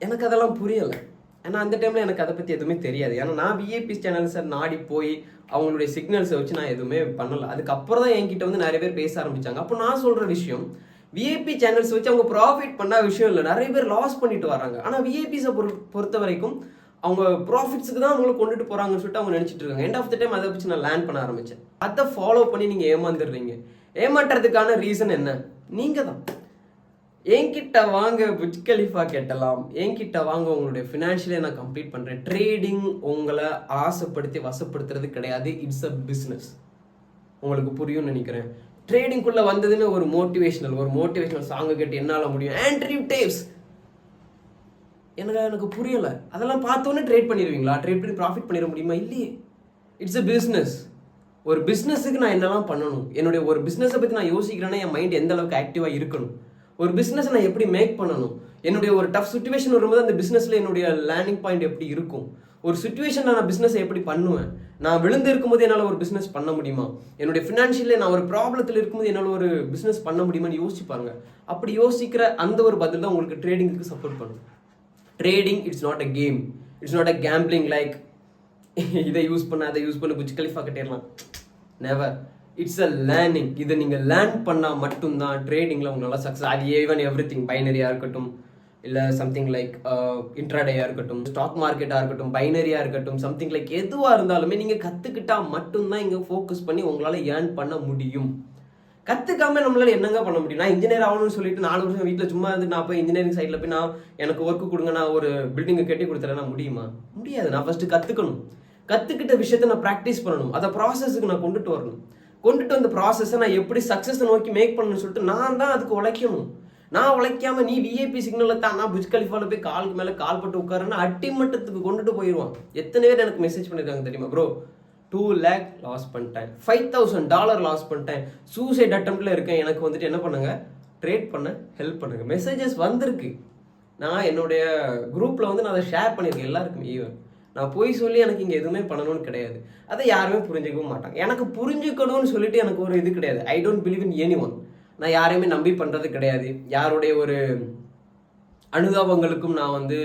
எனக்கு அதெல்லாம் புரியலை. ஏன்னா அந்த டைமில் எனக்கு அதை பற்றி எதுவுமே தெரியாது. ஏன்னா நான் விஐபி சேனல்ஸை நாடி போய் அவங்களுடைய சிக்னல்ஸை வச்சு நான் எதுவுமே பண்ணலை. அதுக்கப்புறம் தான் என்கிட்ட வந்து நிறைய பேர் பேச ஆரம்பித்தாங்க. அப்போ நான் சொல்கிற விஷயம், விஐபி சேனல்ஸ் வச்சு அவங்க ப்ராஃபிட் பண்ண விஷயம் இல்லை, நிறைய பேர் லாஸ் பண்ணிட்டு வராங்க. ஆனால் விஐபிஸை பொறுத்த வரைக்கும் அவங்க ப்ராஃபிட்ஸுக்கு தான் அவங்களை கொண்டுட்டு போகிறாங்கன்னு சொல்லிட்டு அவங்க நினச்சிட்டு இருக்காங்க. எண்ட் ஆஃப் த டைம் அதை வச்சு நான் லேர்ன் பண்ண ஆரம்பித்தேன். அதை ஃபாலோ பண்ணி நீங்கள் ஏமாந்துடுறீங்க. ஏமாற்றுறதுக்கான ரீசன் என்ன? நீங்கள் தான். என்கிட்ட வாங்க புஜ் கலிஃபா கேட்டலாம், என்கிட்ட வாங்க உங்களுடைய ஃபினான்ஷியலை நான் கம்ப்ளீட் பண்ணுறேன். ட்ரேடிங் உங்களை ஆசைப்படுத்தி வசப்படுத்துறது கிடையாது, இட்ஸ் அ பிஸ்னஸ். உங்களுக்கு புரியும்னு நினைக்கிறேன். ட்ரேடிங்குள்ளே வந்ததுன்னு ஒரு மோட்டிவேஷனல் சாங்கை கேட்டு என்னால் முடியும் ஆண்ட்ரியூ டேப்ஸ் எனக்கு புரியலை. அதெல்லாம் பார்த்தோன்னே ட்ரேட் பண்ணிடுவீங்களா? ட்ரேட் பண்ணி ப்ராஃபிட் பண்ணிட முடியுமா? இல்லையே. It's a business. ஒரு பிஸ்னஸுக்கு நான் என்னெல்லாம் பண்ணணும், என்னுடைய ஒரு பிஸ்னஸை பற்றி நான் யோசிக்கிறேன்னா என் மைண்ட் எந்த அளவுக்கு ஆக்டிவாக இருக்கணும், ஒரு பிஸ்னஸை நான் எப்படி மேக் பண்ணணும், என்னுடைய ஒரு டஃப் சுச்சுவேஷன் வரும்போது அந்த பிஸ்னஸில் என்னுடைய லேர்னிங் பாயிண்ட் எப்படி இருக்கும், ஒரு சுச்சுவேஷன் நான் பிஸ்னஸை எப்படி பண்ணுவேன், நான் விழுந்து இருக்கும்போது என்னால் ஒரு பிஸ்னஸ் பண்ண முடியுமா, என்னுடைய ஃபினான்ஷியலில் நான் ஒரு ப்ராப்ளத்தில் இருக்கும்போது என்னால் ஒரு பிஸ்னஸ் பண்ண முடியுமான்னு யோசிப்பாங்க. அப்படி யோசிக்கிற அந்த ஒரு பதில் தான் உங்களுக்கு ட்ரேடிங்க்கு சப்போர்ட் பண்ணும். Trading it's not a game, it's not a gambling like இதை யூஸ் பண்ண அதை யூஸ் பண்ண புஜ் கலிஃபா கட்டிடலாம். நெவர். It's a learning. இதை நீங்கள் லேர்ன் பண்ணால் மட்டும்தான் ட்ரேடிங்கில் உங்களால் சக்ஸஸ். அது ஈவன் எவ்ரி திங், பைனரியாக இருக்கட்டும், இல்லை சம்திங் லைக் இன்ட்ராடேயாக இருக்கட்டும், ஸ்டாக் மார்க்கெட்டாக இருக்கட்டும், பைனரியாக இருக்கட்டும், சம்திங் லைக் எதுவாக இருந்தாலுமே நீங்கள் கற்றுக்கிட்டால் மட்டும்தான் இங்கே ஃபோக்கஸ் பண்ணி உங்களால் ஏர்ன் பண்ண முடியும். கற்றுக்காம நம்மளால என்னங்க பண்ண முடியும்? நான் இன்ஜினியர் ஆகணும்னு சொல்லிட்டு 4 வருஷம் வீட்டில் சும்மா இருந்து நான் போய் இன்ஜினியரிங் சைடில் போய் நான் எனக்கு ஒர்க்கு கொடுங்க, நான் ஒரு பில்டிங்கை கட்டி கொடுத்துறேன்னா முடியுமா? முடியாது. நான் ஃபஸ்ட்டு கற்றுக்கணும். கற்றுக்கிட்ட விஷயத்தை நான் ப்ராக்டிஸ் பண்ணணும். அதை ப்ராசஸுக்கு நான் கொண்டுட்டு வரணும். கொண்டுட்டு வந்த ப்ராசஸை நான் எப்படி சக்ஸஸை நோக்கி மேக் பண்ணணும்னு சொல்லிட்டு நான் தான் அதுக்கு உழைக்கணும். நான் உழைக்காம நீ விஐபி சிக்னலில் தான் நான் புஜ் கலிஃபாவில் போய் காலுக்கு மேலே கால் பட்டு உட்காருன்னா அட்டிமட்டத்துக்கு கொண்டுட்டு போயிடுவான். எத்தனை பேர் எனக்கு மெசேஜ் பண்ணியிருக்காங்க தெரியுமா? ப்ரோ 2 lakh லாஸ் பண்ணிட்டேன், $5,000 லாஸ் பண்ணிட்டேன், சூசைட் அட்டம்ப்டில் இருக்கேன், எனக்கு வந்துட்டு என்ன பண்ணுங்க, ட்ரேட் பண்ண ஹெல்ப் பண்ணுங்க. மெசேஜஸ் வந்திருக்கு. நான் என்னுடைய குரூப்பில் வந்து நான் அதை ஷேர் பண்ணியிருக்கேன் எல்லாருக்குமே. ஈவன் நான் போய் சொல்லி எனக்கு இங்கே எதுவுமே பண்ணணும்னு கிடையாது. அதை யாருமே புரிஞ்சிக்கவும் மாட்டாங்க. எனக்கு புரிஞ்சுக்கணும்னு சொல்லிட்டு எனக்கு ஒரு இது கிடையாது. I don't believe in any one. நான் யாரையுமே நம்பி பண்ணுறது கிடையாது. யாருடைய ஒரு அனுதாபங்களுக்கும் நான் வந்து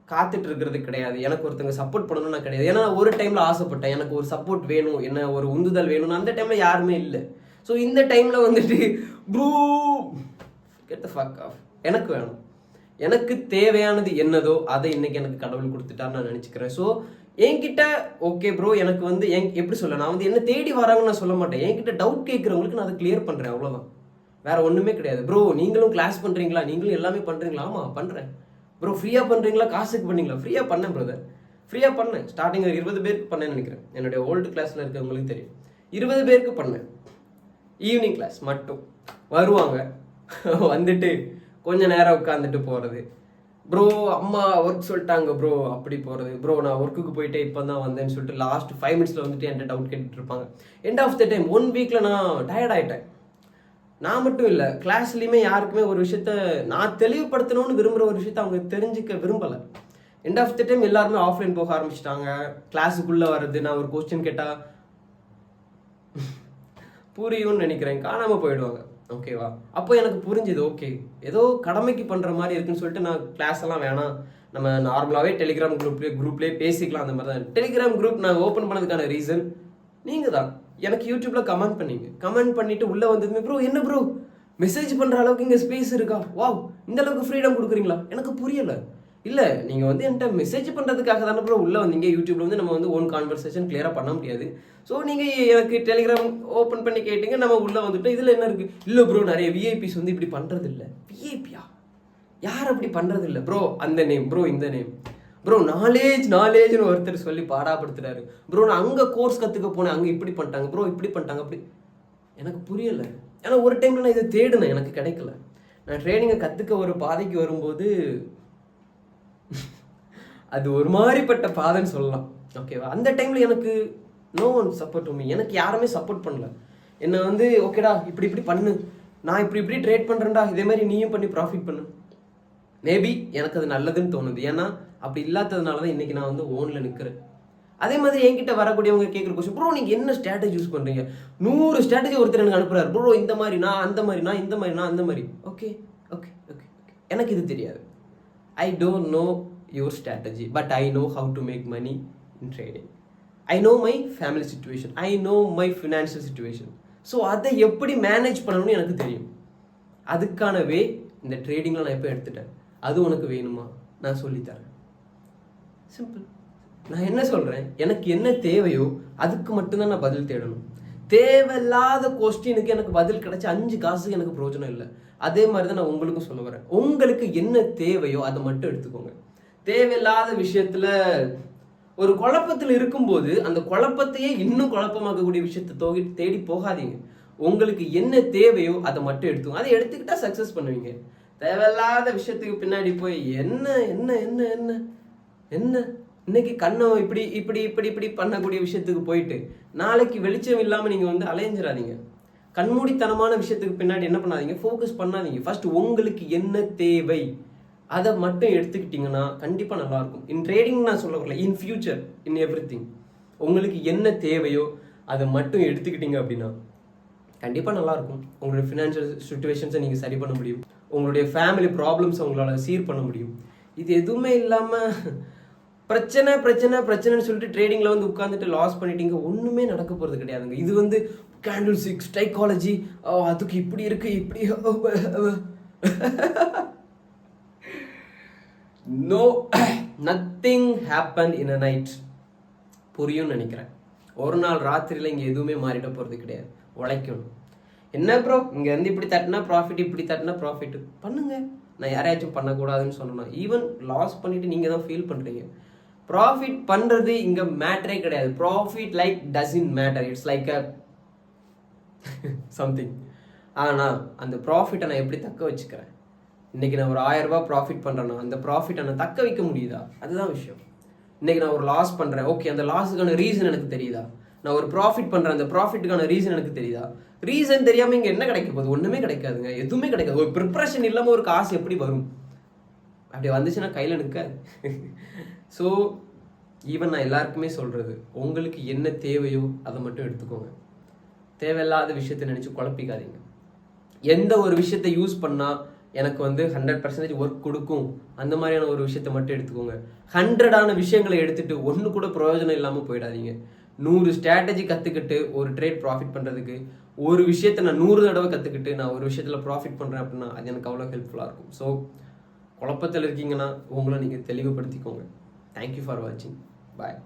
காத்துட்டு இருக்கிறது கிடையாது. எனக்கு ஒருத்தங்க சப்போர்ட் பண்ணணும்னு நான் கிடையாது. ஏன்னா ஒரு டைமில் ஆசைப்பட்டேன், எனக்கு ஒரு சப்போர்ட் வேணும், என்ன ஒரு உந்துதல் வேணும்னு. அந்த டைமில் யாருமே இல்லை. ஸோ இந்த டைமில் வந்துட்டு bro get the fuck off, எனக்கு வேணும், எனக்கு தேவையானது என்னதோ அதை இன்னைக்கு எனக்கு கடவுள் கொடுத்துட்டான்னு நான் நினச்சிக்கிறேன். ஸோ என்கிட்ட ஓகே ப்ரோ, எனக்கு வந்து எப்படி சொல்ல, நான் வந்து என்ன தேடி வராங்கன்னு நான் சொல்ல மாட்டேன். என்கிட்ட டவுட் கேட்குறவங்களுக்கு நான் அதை கிளியர் பண்ணுறேன், அவ்வளோதான். வேற ஒன்றுமே கிடையாது. ப்ரோ நீங்களும் கிளாஸ் பண்ணுறீங்களா, நீங்களும் எல்லாமே பண்ணுறீங்களா? ஆமாம் பண்ணுறேன். ப்ரோ ஃப்ரீயாக பண்ணுறீங்களா, காசுக்கு பண்ணீங்களா? ஃப்ரீயாக பண்ணேன் பிரதர், ஃப்ரீயாக பண்ணேன். ஸ்டார்டிங் 20 பேருக்கு பண்ணேன்னு நினைக்கிறேன். என்னுடைய ஓல்டு கிளாஸில் இருக்கிறவங்களுக்கு தெரியும். 20 பேருக்கு பண்ணேன். ஈவினிங் கிளாஸ் மட்டும் வருவாங்க, வந்துட்டு கொஞ்சம் நேரம் உட்காந்துட்டு போகிறது. ப்ரோ அம்மா ஒர்க் சொல்லிட்டாங்க ப்ரோ, அப்படி போகிறது. ப்ரோ நான் ஒர்க்குக்கு போயிட்டு இப்போ தான் வந்தேன்னு சொல்லிட்டு லாஸ்ட் 5 minutes வந்துட்டு என்கிட்ட டவுட் கேட்டுட்டு இருப்பாங்க. எண்ட் ஆஃப் த டைம் 1 weekல நான் டயர்ட் ஆகிட்டேன். நான் மட்டும் இல்லை, கிளாஸ்லேயுமே யாருக்குமே ஒரு விஷயத்த நான் தெளிவுபடுத்தணும்னு விரும்புகிற ஒரு விஷயத்த அவங்க தெரிஞ்சுக்க விரும்பலை. எண்ட் ஆஃப் த டைம் எல்லாருமே ஆஃப்லைன் போக ஆரம்பிச்சிட்டாங்க. கிளாஸுக்குள்ளே வர்றது, நான் ஒரு கொஸ்டின் கேட்டால் புரியும்னு நினைக்கிறேன், காணாமல் போயிடுவாங்க. ஓகேவா? அப்போ எனக்கு புரிஞ்சுது, ஓகே ஏதோ கடமைக்கு பண்ணுற மாதிரி இருக்குன்னு சொல்லிட்டு நான் கிளாஸ் எல்லாம் வேணாம், நம்ம நார்மலாகவே டெலிகிராம் குரூப்லேயே பேசிக்கலாம். அந்த மாதிரி தான் டெலிகிராம் குரூப் நான் ஓப்பன் பண்ணதுக்கான ரீசன் நீங்கள் தான். எனக்கு யூடியூப்ல கமெண்ட் பண்ணீங்க, கமெண்ட் பண்ணிட்டு உள்ளே வந்ததுமே ப்ரோ என்ன ப்ரோ மெசேஜ் பண்ணுற அளவுக்கு இங்கே ஸ்பேஸ் இருக்கா, வாவ் இந்த அளவுக்கு ஃப்ரீடம் கொடுக்குறீங்களா? எனக்கு புரியலை. இல்லை நீங்கள் வந்து என்கிட்ட மெசேஜ் பண்ணுறதுக்காக தானே ப்ரோ உள்ளே வந்தீங்க. யூடியூப்ல வந்து நம்ம வந்து ஓன் கான்வர்சேஷன் கிளியராக பண்ண முடியாது. ஸோ நீங்கள் எனக்கு டெலிகிராம் ஓப்பன் பண்ணி கேட்டீங்க, நம்ம உள்ளே வந்துட்டு இதில் என்ன இருக்குது? இல்லை ப்ரோ நிறைய விஐபிஸ் வந்து இப்படி பண்ணுறது இல்லை. விஐபியா? யார் அப்படி பண்ணுறது இல்லை ப்ரோ? அந்த நேம் ப்ரோ, இந்த நேம் ப்ரோ, நாலேஜ்னு ஒருத்தர் சொல்லி பாடாப்படுத்துறாரு ப்ரோ. நான் அங்கே கோர்ஸ் கற்றுக்க போனேன், அங்கே இப்படி பண்ணிட்டாங்க ப்ரோ, இப்படி பண்ணிட்டாங்க அப்படி. எனக்கு புரியலை. ஏன்னா ஒரு டைமில் நான் இதை தேடினேன், எனக்கு கிடைக்கல. நான் ட்ரேடிங்கை கற்றுக்க ஒரு பாதைக்கு வரும்போது அது ஒரு மாதிரிப்பட்ட பாதைன்னு சொல்லலாம். ஓகேவா? அந்த டைமில் எனக்கு நோ ஒன் சப்போர்ட் மீ. எனக்கு யாருமே சப்போர்ட் பண்ணல. என்னை வந்து ஓகேடா இப்படி பண்ணு, நான் இப்படி ட்ரேட் பண்ணுறேன்டா, இதே மாதிரி நீயும் பண்ணி ப்ராஃபிட் பண்ணு. மேபி எனக்கு அது நல்லதுன்னு தோணுது. ஏன்னா அப்படி இல்லாததுனால தான் இன்றைக்கி நான் வந்து ஓனில் நிற்கிறேன். அதே மாதிரி என்கிட்ட வரக்கூடியவங்க கேட்குற கொஸ்டின், ப்ரோ நீங்கள் என்ன ஸ்ட்ராட்டஜி யூஸ் பண்ணுறீங்க? 100 ஸ்ட்ராட்டஜி ஒருத்தர் எனக்கு அனுப்புறாரு. ப்ரோ இந்த மாதிரி, நான் அந்த மாதிரி, நான் இந்த மாதிரி, நான் அந்த மாதிரி. ஓகே ஓகே ஓகே ஓகே, எனக்கு இது தெரியாது. I don't know your strategy, but I know how to make money in trading. I know my family situation, I know my financial situation. So அதை எப்படி மேனேஜ் பண்ணணும்னு எனக்கு தெரியும். அதுக்கான வே இந்த ட்ரேடிங்கில் நான் எப்போ எடுத்துட்டேன். அது உனக்கு வேணுமா, நான் சொல்லித்தரேன். சிம்பிள். நான் என்ன சொல்கிறேன், எனக்கு என்ன தேவையோ அதுக்கு மட்டும்தான் நான் பதில் தேடணும். தேவையில்லாத கொஸ்டினுக்கு எனக்கு பதில் கிடைச்ச 5 காசுக்கு எனக்கு பிரயோஜனம் இல்லை. அதே மாதிரி தான் நான் உங்களுக்கும் சொல்ல வரேன். உங்களுக்கு என்ன தேவையோ அதை மட்டும் எடுத்துக்கோங்க. தேவையில்லாத விஷயத்துல ஒரு குழப்பத்தில் இருக்கும்போது அந்த குழப்பத்தையே இன்னும் குழப்பமாக்கக்கூடிய விஷயத்தை தேடி போகாதீங்க. உங்களுக்கு என்ன தேவையோ அதை மட்டும் எடுத்துக்கோங்க. அதை எடுத்துக்கிட்டா சக்ஸஸ் பண்ணுவீங்க. தேவையில்லாத விஷயத்துக்கு பின்னாடி போய் என்ன என்ன என்ன என்ன என்ன இன்னைக்கு கண்ணை இப்படி இப்படி இப்படி இப்படி பண்ணக்கூடிய விஷயத்துக்கு போயிட்டு நாளைக்கு வெளிச்சம் இல்லாமல் நீங்கள் வந்து அலைஞ்சிடாதீங்க. கண்மூடித்தனமான விஷயத்துக்கு பின்னாடி என்ன பண்ணாதீங்க, ஃபோக்கஸ் பண்ணாதீங்க. ஃபர்ஸ்ட் உங்களுக்கு என்ன தேவை அதை மட்டும் எடுத்துக்கிட்டிங்கன்னா கண்டிப்பாக நல்லாயிருக்கும். இன் ட்ரேடிங் நான் சொல்ல வரல, இன் ஃபியூச்சர், இன் எவ்ரிதிங். உங்களுக்கு என்ன தேவையோ அதை மட்டும் எடுத்துக்கிட்டீங்க அப்படின்னா கண்டிப்பாக நல்லாயிருக்கும். உங்களுடைய ஃபினான்ஷியல் சுச்சுவேஷன்ஸை நீங்கள் சரி பண்ண முடியும். உங்களுடைய ஃபேமிலி ப்ராப்ளம்ஸை உங்களால் சீர் பண்ண முடியும். இது எதுவுமே இல்லாமல் பிரச்சனை பிரச்சனை பிரச்சனைன்னு சொல்லிட்டு ட்ரேடிங்கில் வந்து உட்காந்துட்டு லாஸ் பண்ணிட்டீங்க, ஒன்றுமே நடக்க போகிறது கிடையாதுங்க. இது வந்து கேண்டில் ஸ்டிக் சைக்காலஜி, அதுக்கு இப்படி இருக்கு இப்படி. No, nothing happen in a night. புரியும்னு நினைக்கிறேன். ஒரு நாள் ராத்திரியில் இங்கே எதுவுமே மாறிட போகிறது கிடையாது. உழைக்கணும். என்ன ப்ரோ இங்கேருந்து இப்படி தட்டினா ப்ராஃபிட், இப்படி தட்டினா ப்ராஃபிட் பண்ணுங்க. நான் யாரையாச்சும் பண்ணக்கூடாதுன்னு சொன்னேன். ஈவன் லாஸ் பண்ணிட்டு நீங்கள் தான் ஃபீல் பண்ணுறீங்க. ப்ராஃபிட் பண்ணுறது இங்கே மேட்டரே கிடையாது. Profit like doesn't matter, it's like a something. ஆனால் அந்த ப்ராஃபிட்டை நான் எப்படி தக்க வச்சுக்கிறேன். இன்றைக்கி நான் ஒரு 1000 ரூபாய் ப்ராஃபிட் பண்ணுறேன்னா அந்த ப்ராஃபிட்டை நான் தக்க வைக்க முடியுதா, அதுதான் விஷயம். இன்றைக்கி நான் ஒரு லாஸ் பண்ணுறேன், ஓகே அந்த லாஸுக்கான ரீசன் எனக்கு தெரியுதா. நான் ஒரு ப்ராஃபிட் பண்ணுறேன், அந்த ப்ராஃபிட்டுக்கான ரீசன் எனக்கு தெரியுதா. ரீசன் தெரியாமல் இங்கே என்ன கிடைக்க போகுது, ஒன்றுமே கிடைக்காதுங்க, எதுவுமே கிடைக்காது. ஒரு ப்ரிப்ரேஷன் இல்லாமல் ஒரு காசு எப்படி வரும், அப்படி வந்துச்சுன்னா கையில் நிற்காது. ஸோ ஈவன் நான் எல்லாருக்குமே சொல்கிறது, உங்களுக்கு என்ன தேவையோ அதை மட்டும் எடுத்துக்கோங்க. தேவையில்லாத விஷயத்தை நினச்சி குழப்பிக்காதீங்க. எந்த ஒரு விஷயத்தை யூஸ் பண்ணால் எனக்கு வந்து 100% ஒர்க் கொடுக்கும் அந்த மாதிரியான ஒரு விஷயத்தை மட்டும் எடுத்துக்கோங்க. 100 விஷயங்களை எடுத்துகிட்டு ஒன்று கூட பிரயோஜனம் இல்லாமல் போயிடாதீங்க. 100 ஸ்ட்ராட்டஜி கற்றுக்கிட்டு ஒரு ட்ரேட் ப்ராஃபிட் பண்ணுறதுக்கு ஒரு விஷயத்தை நான் 100 தடவை கற்றுக்கிட்டு நான் ஒரு விஷயத்தில் ப்ராஃபிட் பண்ணுறேன் அப்படின்னா அது எனக்கு அவ்வளோ ஹெல்ப்ஃபுல்லாக இருக்கும். ஸோ குழப்பத்தில் இருக்கீங்கன்னா உங்களை நீங்கள் தெளிவுபடுத்திக்கோங்க. தேங்க்யூ ஃபார் வாட்சிங். பாய்.